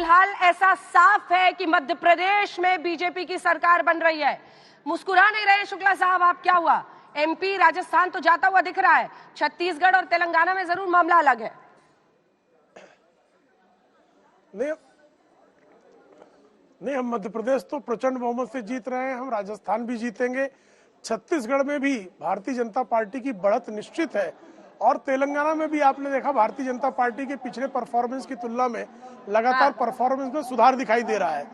फिलहाल ऐसा साफ है कि मध्य प्रदेश में बीजेपी की सरकार बन रही है। मुस्कुरा नहीं रहे शुक्ला साहब, आप क्या हुआ? एमपी राजस्थान तो जाता हुआ दिख रहा है, छत्तीसगढ़ और तेलंगाना में जरूर मामला अलग है। नहीं, हम मध्य प्रदेश तो प्रचंड बहुमत से जीत रहे हैं, हम राजस्थान भी जीतेंगे, छत्तीसगढ़ में भी भारतीय जनता पार्टी की बढ़त निश्चित है और तेलंगाना में भी आपने देखा भारतीय जनता पार्टी के पिछले परफॉर्मेंस की तुलना में लगातार परफॉर्मेंस में सुधार दिखाई दे रहा है।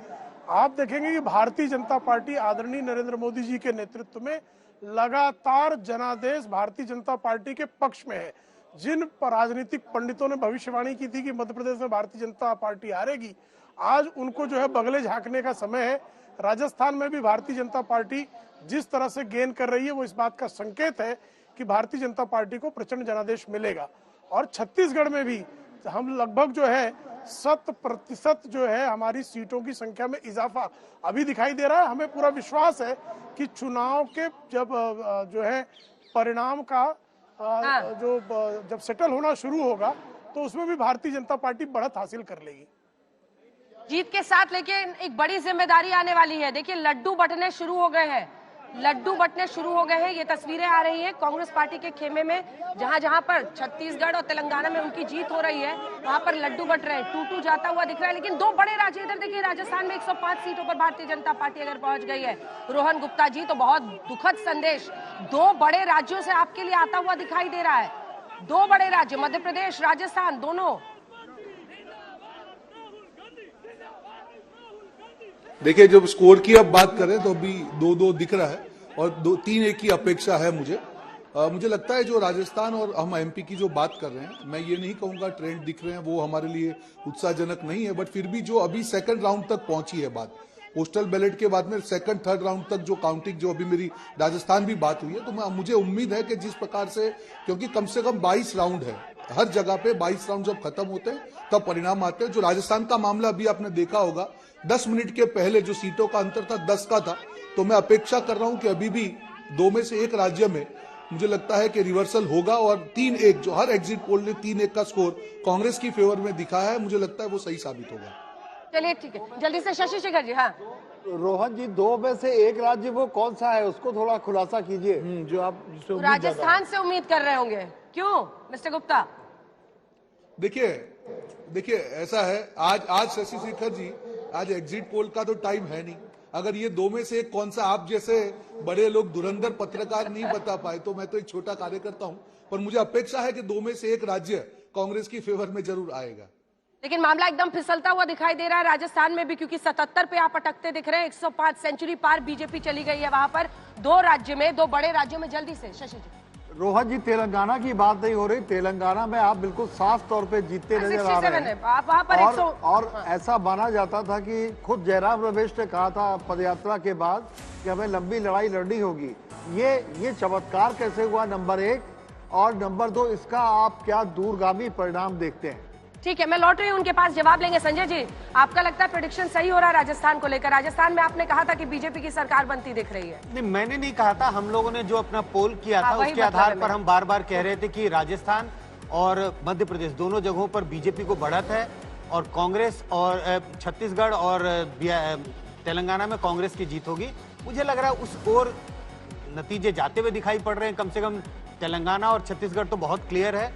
आप देखेंगे कि भारतीय जनता पार्टी आदरणीय नरेंद्र मोदी जी के नेतृत्व में लगातार जनादेश भारतीय जनता पार्टी के पक्ष में है। जिन राजनीतिक पंडितों ने भविष्यवाणी की थी कि मध्य प्रदेश में भारतीय जनता पार्टी हारेगी, आज उनको जो है बगले झांकने का समय है। राजस्थान में भी भारतीय जनता पार्टी जिस तरह से गेन कर रही है वो इस बात का संकेत है कि भारतीय जनता पार्टी को प्रचंड जनादेश मिलेगा। और छत्तीसगढ़ में भी हम लगभग जो है 100% जो है हमारी सीटों की संख्या में इजाफा अभी दिखाई दे रहा है। हमें पूरा विश्वास है कि चुनाव के जो है परिणाम का जब सेटल होना शुरू होगा तो उसमें भी भारतीय जनता पार्टी बढ़त हासिल कर लेगी। जीत के साथ लेकिन एक बड़ी जिम्मेदारी आने वाली है। देखिए लड्डू बंटने शुरू हो गए हैं, लड्डू बंटने शुरू हो गए हैं। ये तस्वीरें आ रही हैं कांग्रेस पार्टी के खेमे में, जहां जहां पर छत्तीसगढ़ और तेलंगाना में उनकी जीत हो रही है वहां पर लड्डू बंट रहे हैं, टूटू जाता हुआ दिख रहा है। लेकिन दो बड़े राज्य इधर देखिए, राजस्थान में 105 सीटों पर भारतीय जनता पार्टी अगर पहुंच गई है, रोहन गुप्ता जी, तो बहुत दुखद संदेश दो बड़े राज्यों से आपके लिए आता हुआ दिखाई दे रहा है। दो बड़े राज्य, मध्य प्रदेश, राजस्थान, दोनों। देखिए जब स्कोर की अब बात करें तो अभी 2-2 दिख रहा है और 3-1 की अपेक्षा है मुझे। मुझे लगता है जो राजस्थान और हम एमपी की जो बात कर रहे हैं, मैं ये नहीं कहूंगा ट्रेंड दिख रहे हैं वो हमारे लिए उत्साहजनक नहीं है, बट फिर भी जो अभी सेकंड राउंड तक पहुंची है बात, पोस्टल बैलेट के बाद में सेकंड थर्ड राउंड तक जो काउंटिंग जो अभी मेरी राजस्थान भी बात हुई है, तो मुझे उम्मीद है कि जिस प्रकार से, क्योंकि कम से कम 22 राउंड है हर जगह पे, 22 राउंड जब खत्म होते हैं तब परिणाम आते हैं। जो राजस्थान का मामला अभी आपने देखा होगा 10 मिनट के पहले जो सीटों का अंतर था 10 का था, तो मैं अपेक्षा कर रहा हूं कि अभी भी 2 में से 1 राज्य में मुझे लगता है कि रिवर्सल होगा और 3-1 जो हर एग्जिट पोल ने 3-1 का स्कोर कांग्रेस की फेवर में दिखाया है, मुझे लगता है वो सही साबित होगा। चलिए ठीक है, जल्दी से शशि शेखर जी। हाँ रोहन जी, 2 में से 1 राज्य वो कौन सा है, उसको थोड़ा खुलासा कीजिए। जो आप राजस्थान से उम्मीद कर रहे होंगे, क्यों मिस्टर गुप्ता? देखिए ऐसा है, आज शशि शेखर जी, आज एग्जिट पोल का तो टाइम है नहीं। अगर ये 2 में से 1 कौन सा आप जैसे बड़े लोग धुरंधर पत्रकार नहीं बता पाए तो मैं तो एक छोटा कार्यकर्ता हूं, पर मुझे अपेक्षा है कि 2 में से 1 राज्य कांग्रेस की फेवर में जरूर आएगा। लेकिन मामला एकदम फिसलता हुआ दिखाई दे रहा है राजस्थान में भी, क्योंकि 77 पे आप अटकते दिख रहे हैं। 105 सेंचुरी पार बीजेपी चली गई है वहां पर, 2 राज्य में, 2 बड़े राज्यों में। जल्दी से शशि जी। रोहन जी, तेलंगाना की बात नहीं हो रही, तेलंगाना में आप बिल्कुल साफ तौर पे जीतते नजर आ रहे हैं। आप वहां पर और ऐसा माना जाता था कि खुद जयराम रमेश ने कहा था पदयात्रा के बाद कि हमें लंबी लड़ाई लड़नी होगी। ये चमत्कार कैसे हुआ, नंबर 1, और नंबर 2, इसका आप क्या दूरगामी परिणाम देखते हैं? ठीक है, मैं लौट रही हूँ, उनके पास जवाब लेंगे। संजय जी, आपका लगता है प्रेडिक्शन सही हो रहा है राजस्थान को लेकर? राजस्थान में आपने कहा था कि बीजेपी की सरकार बनती दिख रही है। नहीं, मैंने नहीं कहा था, हम लोगों ने जो अपना पोल किया था उसके आधार पर हम बार बार कह रहे थे कि राजस्थान और मध्य प्रदेश दोनों जगहों पर बीजेपी को बढ़त है और कांग्रेस, और छत्तीसगढ़ और तेलंगाना में कांग्रेस की जीत होगी। मुझे लग रहा है उस ओर नतीजे जाते हुए दिखाई पड़ रहे हैं। कम से कम तेलंगाना और छत्तीसगढ़ तो बहुत क्लियर है,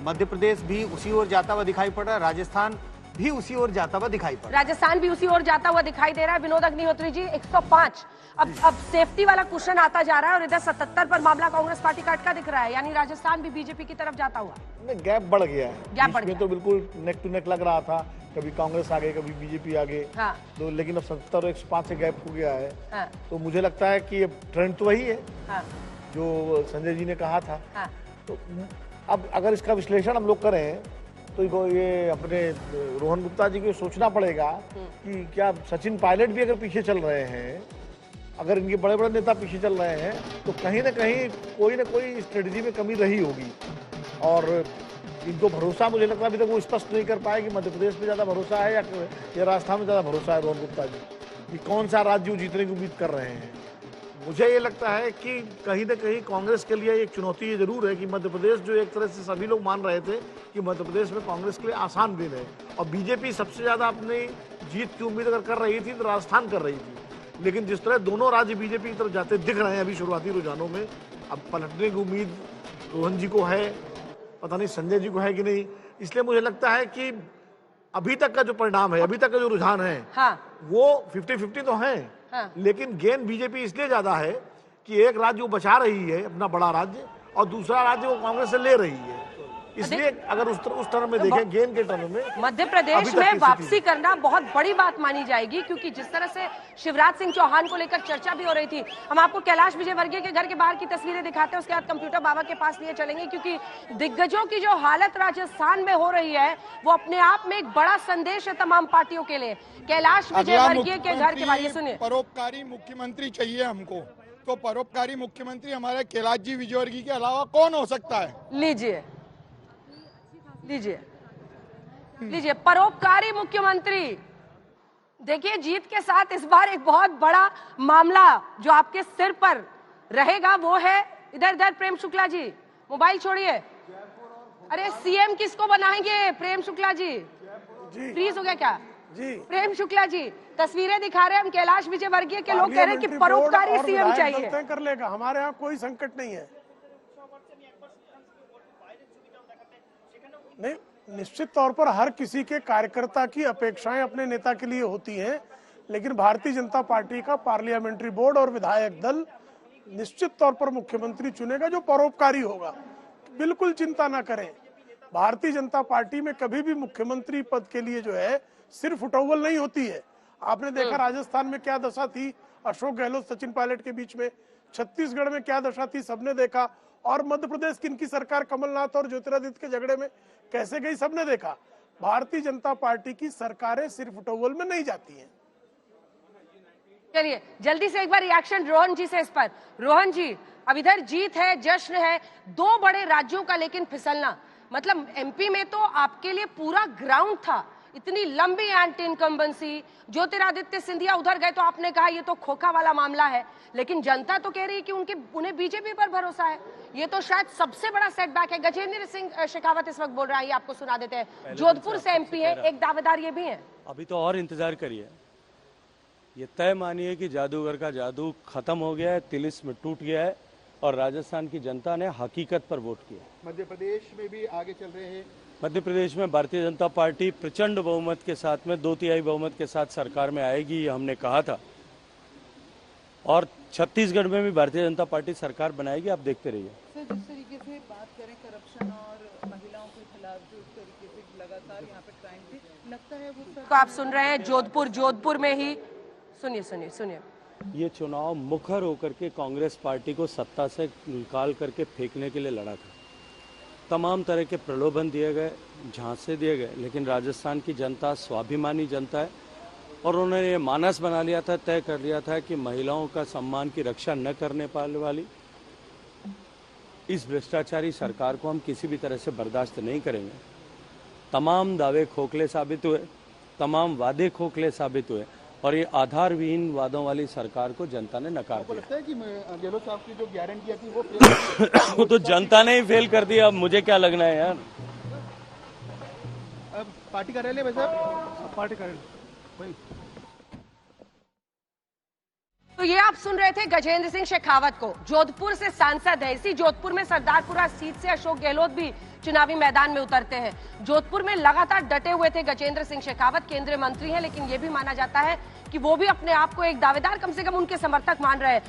मध्य प्रदेश भी उसी ओर जाता हुआ दिखाई पड़ रहा है, राजस्थान भी उसी ओर जाता हुआ दिखाई पड़ रहा है। राजस्थान भी उसी ओर जाता हुआ दिखाई दे रहा है। विनोद अग्निहोत्री जी, 105, अब सेफ्टी वाला क्वेश्चन आता जा रहा है और इधर 77 पर मामला कांग्रेस पार्टी का अटका दिख रहा है, यानी राजस्थान भी बीजेपी की तरफ जाता हुआ। गैप बढ़ गया है, गैप बढ़ गया तो बिल्कुल नेक टू नेक लग रहा था, कभी कांग्रेस आगे कभी बीजेपी आगे। हाँ। तो लेकिन अब 77 और 105 से गैप हो गया है। हाँ। तो मुझे लगता है कि ट्रेंड तो वही है। हाँ। जो संजय जी ने कहा था। हाँ। तो अब अगर इसका विश्लेषण हम लोग करें तो ये अपने रोहन गुप्ता जी को सोचना पड़ेगा कि क्या सचिन पायलट भी अगर पीछे चल रहे हैं, अगर इनके बड़े बड़े नेता पीछे चल रहे हैं, तो कहीं ना कहीं कोई ना कोई स्ट्रेटजी में कमी रही होगी। और इनको भरोसा, मुझे लगता है अभी तक वो स्पष्ट नहीं कर पाए कि मध्य प्रदेश में ज़्यादा भरोसा है या राजस्थान में ज़्यादा भरोसा है रोहन गुप्ता जी, कि कौन सा राज्य वो जीतने की उम्मीद कर रहे हैं। मुझे ये लगता है कि कहीं ना कहीं कांग्रेस के लिए एक चुनौती ये जरूर है कि मध्य प्रदेश, जो एक तरह से सभी लोग मान रहे थे कि मध्य प्रदेश में कांग्रेस के लिए आसान दिन है, और बीजेपी सबसे ज्यादा अपनी जीत की उम्मीद अगर कर रही थी तो राजस्थान कर रही थी। लेकिन जिस तरह दोनों राज्य बीजेपी की तरफ जाते दिख रहे हैं अभी शुरुआती रुझानों में, अब पलटने की उम्मीद रोहन जी को है, पता नहीं संजय जी को है कि नहीं। इसलिए मुझे लगता है कि अभी तक का जो परिणाम है, अभी तक का जो रुझान है, हाँ। वो 50-50 तो है, हाँ। लेकिन गेन बीजेपी इसलिए ज्यादा है कि एक राज्य वो बचा रही है, अपना बड़ा राज्य, और दूसरा राज्य वो कांग्रेस से ले रही है। इसलिए अगर उस टर्म में देखें, गेन के टर्म में मध्य प्रदेश में वापसी करना बहुत बड़ी बात मानी जाएगी, क्योंकि जिस तरह से शिवराज सिंह चौहान को लेकर चर्चा भी हो रही थी। हम आपको कैलाश विजयवर्गीय के घर के बाहर की तस्वीरें दिखाते हैं, उसके बाद कंप्यूटर बाबा के पास लिए चलेंगे, क्योंकि दिग्गजों की जो हालत राजस्थान में हो रही है वो अपने आप में एक बड़ा संदेश है तमाम पार्टियों के लिए। कैलाश विजयवर्गीय के घर के बारे में सुनिए। परोपकारी मुख्यमंत्री चाहिए हमको, तो परोपकारी मुख्यमंत्री हमारे कैलाश जी विजयवर्गीय के अलावा कौन हो सकता है? लीजिए लीजिए लीजिए, परोपकारी मुख्यमंत्री। देखिए, जीत के साथ इस बार एक बहुत बड़ा मामला जो आपके सिर पर रहेगा वो है, इधर प्रेम शुक्ला जी मोबाइल छोड़िए। अरे सीएम किसको बनाएंगे प्रेम शुक्ला जी? फ्रीज हो गया क्या जी? प्रेम शुक्ला जी तस्वीरें दिखा रहे हैं हम, कैलाश विजयवर्गीय के लोग कह रहे हैं कि परोपकारी सीएम चाहिए। तय कर लेगा, हमारे यहाँ कोई संकट नहीं है। नहीं, निश्चित तौर पर हर किसी के कार्यकर्ता की अपेक्षाएं अपने नेता के लिए होती हैं, लेकिन भारतीय जनता पार्टी का पार्लियामेंट्री बोर्ड और विधायक दल निश्चित तौर पर मुख्यमंत्री चुनेगा जो परोपकारी होगा। बिल्कुल चिंता ना करें, भारतीय जनता पार्टी में कभी भी मुख्यमंत्री पद के लिए जो है सिर्फ उठौवल नहीं होती है। आपने देखा राजस्थान में क्या दशा थी अशोक गहलोत सचिन पायलट के बीच में, छत्तीसगढ़ में क्या दशा थी सबने देखा, और मध्य प्रदेश की इनकी सरकार कमलनाथ और ज्योतिरादित्य के झगड़े में कैसे गई सबने देखा। भारतीय जनता पार्टी की सरकारें सिर्फ उठौवल में नहीं जाती हैं। चलिए जल्दी से एक बार रिएक्शन रोहन जी से इस पर। रोहन जी, अब इधर जीत है, जश्न है, दो बड़े राज्यों का लेकिन फिसलना, मतलब एमपी में तो आपके लिए पूरा ग्राउंड था, इतनी लंबी एंटी इनकम्बेंसी, ज्योतिरादित्य सिंधिया उधर गए तो आपने कहा ये तो खोखा वाला मामला है, लेकिन जनता तो कह रही है कि उन्हें बीजेपी पर भरोसा है। ये तो शायद सबसे बड़ा सेटबैक है। गजेंद्र सिंह शेखावत इस वक्त बोल रहा है, ये आपको सुना देते हैं। जोधपुर से एमपी है, एक दावेदार ये भी है। अभी तो और इंतजार करिए, ये तय मानिए कि जादूगर का जादू खत्म हो गया है, तिलिस्म टूट गया है और राजस्थान की जनता ने हकीकत पर वोट किया। मध्य प्रदेश में भी आगे चल रहे हैं। मध्य प्रदेश में भारतीय जनता पार्टी प्रचंड बहुमत के साथ में 2/3 बहुमत के साथ सरकार में आएगी, ये हमने कहा था, और छत्तीसगढ़ में भी भारतीय जनता पार्टी सरकार बनाएगी, आप देखते रहिए। सर, जिस तरीके से बात करें करप्शन और महिलाओं के खिलाफ जो इस तरीके से लगातार यहाँ पे क्राइम थी, लगता है वो सर तो आप सुन रहे हैं जोधपुर में ही, सुनिए। ये चुनाव मुखर होकर के कांग्रेस पार्टी को सत्ता से निकाल करके फेंकने के लिए लड़ा था। तमाम तरह के प्रलोभन दिए गए, झांसे दिए गए, लेकिन राजस्थान की जनता स्वाभिमानी जनता है और उन्होंने ये मानस बना लिया था, तय कर लिया था कि महिलाओं का सम्मान की रक्षा न करने पाने वाली इस भ्रष्टाचारी सरकार को हम किसी भी तरह से बर्दाश्त नहीं करेंगे। तमाम दावे खोखले साबित हुए, तमाम वादे खोखले साबित हुए और ये आधारविहीन वादों वाली सरकार को जनता ने नकार दिया। लगता है कि गहलोत साहब की जो गारंटियां थी वो तो जनता ने ही फेल कर दिया, अब मुझे क्या लगना है यार। अब पार्टी कार्यालय वैसे पार्टी कार्यालय तो ये आप सुन रहे थे गजेंद्र सिंह शेखावत को, जोधपुर से सांसद है। इसी जोधपुर में सरदारपुरा सीट से अशोक गहलोत भी चुनावी मैदान में उतरते हैं। जोधपुर में लगातार डटे हुए थे गजेंद्र सिंह शेखावत, केंद्रीय मंत्री हैं, लेकिन ये भी माना जाता है कि वो भी अपने आप को एक दावेदार कम से कम उनके समर्थक मान रहे हैं।